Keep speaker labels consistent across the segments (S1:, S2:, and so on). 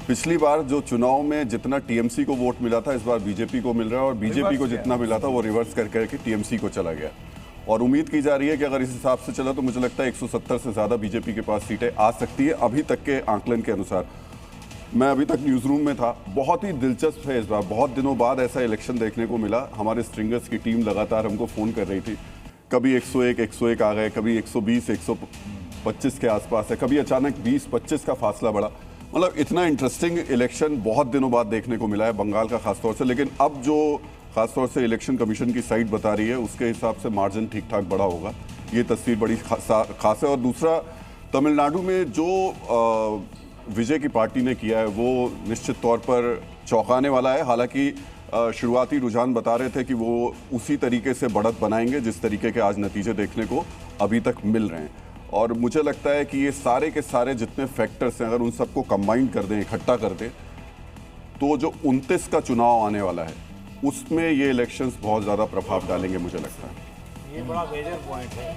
S1: पिछली बार जो चुनाव में जितना टीएमसी को वोट मिला था, इस बार बीजेपी को मिल रहा है, और बीजेपी को जितना मिला था वो रिवर्स कर करके टीएमसी को चला गया। और उम्मीद की जा रही है कि अगर इस हिसाब से चला तो मुझे लगता है 170 से ज़्यादा बीजेपी के पास सीटें आ सकती है अभी तक के आंकलन के अनुसार। मैं अभी तक न्यूज़ रूम में था, बहुत ही दिलचस्प है इस बार, बहुत दिनों बाद ऐसा इलेक्शन देखने को मिला। हमारे स्ट्रिंगर्स की टीम लगातार हमको फ़ोन कर रही थी, कभी 101 आ गए, कभी 120 125 के आसपास है, कभी अचानक 20-25 का फासला बढ़ा। मतलब इतना इंटरेस्टिंग इलेक्शन बहुत दिनों बाद देखने को मिला है बंगाल का खासतौर से। लेकिन अब जो खासतौर से इलेक्शन कमीशन की साइट बता रही है उसके हिसाब से मार्जिन ठीक ठाक बड़ा होगा, ये तस्वीर बड़ी खास है। और दूसरा, तमिलनाडु में जो विजय की पार्टी ने किया है वो निश्चित तौर पर चौंकाने वाला है। हालांकि शुरुआती रुझान बता रहे थे कि वो उसी तरीके से बढ़त बनाएंगे जिस तरीके के आज नतीजे देखने को अभी तक मिल रहे हैं। और मुझे लगता है कि ये सारे के सारे जितने फैक्टर्स हैं, अगर उन सबको कंबाइन कर दें, इकट्ठा कर दें, तो जो 29 का चुनाव आने वाला है उसमें ये इलेक्शंस बहुत ज़्यादा प्रभाव डालेंगे मुझे लगता है।
S2: ये बड़ा मेजर पॉइंट है।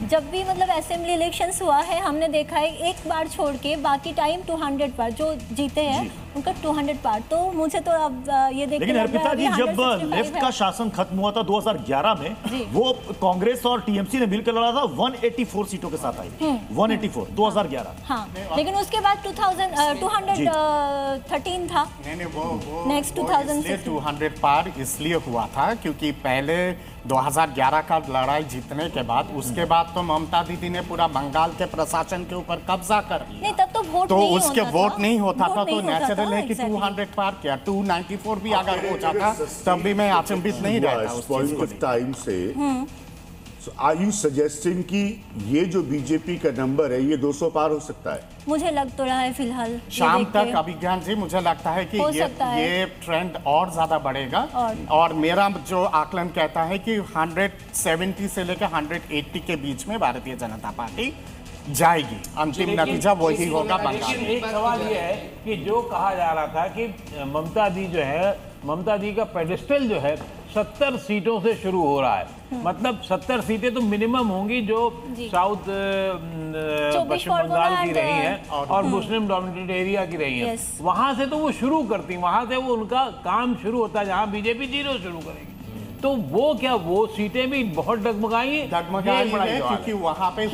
S3: जब भी मतलब असेंबली इलेक्शंस हुआ है, हमने देखा है एक बार छोड़ के बाकी टाइम 200 पार जो जीते हैं उनका 200 पार। तो मुझे तो अब ये देखते,
S4: लेकिन अर्पिता जी, जब लेफ्ट का शासन खत्म हुआ था 2011 में, वो कांग्रेस और टीएमसी ने मिलकर लड़ा था, 184 सीटों के साथ आई। 184 2011।
S3: हाँ, लेकिन उसके बाद 213 था।
S5: नहीं, वो
S3: नेक्स्ट 2006
S5: 200 पार इसलिए हुआ था क्योंकि पहले 2011 का लड़ाई जीतने के बाद, उसके बाद तो ममता दीदी ने पूरा बंगाल के प्रशासन के ऊपर कब्जा कर लिया।
S3: नहीं, तब तो वोट
S5: तो
S3: नहीं
S5: उसके
S3: होता
S5: वोट
S3: था।
S5: नहीं होता था, तो
S3: नहीं होता
S5: नेचुरल है कि
S3: exactly।
S5: 200 पार किया। 294 भी अगर हो जाता तब भी मैं अचंभित नहीं रहता उस चीज को लेकर।
S6: टाइम से आर यू सजेस्टिंग कि ये जो बीजेपी का नंबर है ये 200 पार हो सकता है?
S3: मुझे लग तो रहा है फिलहाल ये
S5: शाम
S3: देख के।
S5: तक अभिज्ञान जी मुझे लगता है कि
S3: हो सकता है।
S5: ये ट्रेंड और ज्यादा बढ़ेगा। और मेरा जो आकलन कहता है कि 170 से लेकर 180 के बीच में भारतीय जनता पार्टी जाएगी। अंतिम नतीजा वही होगा बंगाल
S2: लेकिन
S5: में।
S2: एक सवाल ये है कि जो कहा जा रहा था कि ममता दी जो है, ममता दी का पेडेस्टल जो है 70 सीटों से शुरू हो रहा है। मतलब 70 सीटें तो मिनिमम होंगी जो साउथ पश्चिम बंगाल की रही हैं और मुस्लिम डोमिनेटेड एरिया की रही हैं। वहां से तो वो शुरू करती, वहां से वो उनका काम शुरू होता है जहां बीजेपी 0 शुरू करेगी। तो वो क्या वो सीटें भी बहुत डगमगाई है
S5: क्योंकि वहां पे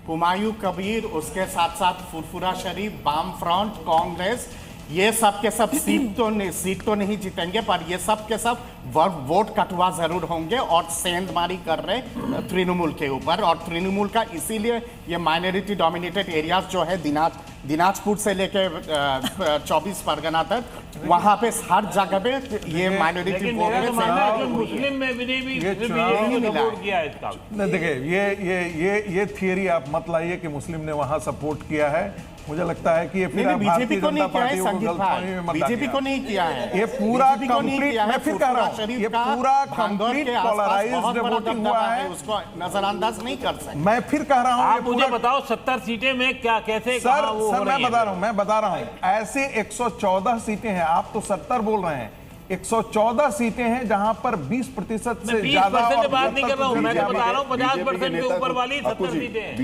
S5: हुमायूं कबीर, उसके साथ साथ फुरफुरा शरीफ, वाम फ्रंट, कांग्रेस, ये सब के सब सीट तो नहीं जीतेंगे, पर ये सब के सब वोट कटवा जरूर होंगे और सेंधमारी कर रहे तृणमूल के ऊपर। और तृणमूल का इसीलिए ये माइनॉरिटी डोमिनेटेड एरियाज जो है दिनाजपुर से लेके 24 परगना तक, वहां पे हर जगह पे ये माइनॉरिटी
S2: मुस्लिम में भी नहीं सपोर्ट किया है इसका।
S7: नहीं, देखिए ये थियरी आप मत लाइए कि मुस्लिम ने वहां सपोर्ट किया है। मुझे लगता है कि ये फिर
S5: बीजेपी को नहीं किया है, संगीत भाई, बीजेपी को नहीं किया है।
S7: ये पूरा कंप्लीट, मैं फिर कह रहा हूं, ये पूरा कंप्लीट पोलराइज्ड वोटिंग हुआ है,
S5: उसको नजरअंदाज नहीं कर सकते।
S7: मैं फिर कह रहा हूं,
S2: आप मुझे बताओ 70 सीटें में क्या कैसे
S7: सर मैं बता रहा हूं ऐसे 114 सीटें हैं, आप तो 70 बोल रहे हैं। 114 सीटें हैं जहां पर 20% से ज्यादा,
S2: बात नहीं कर रहा हूं, मैं तो बता रहा हूं 50% के ऊपर वाली 70 सीटें हैं।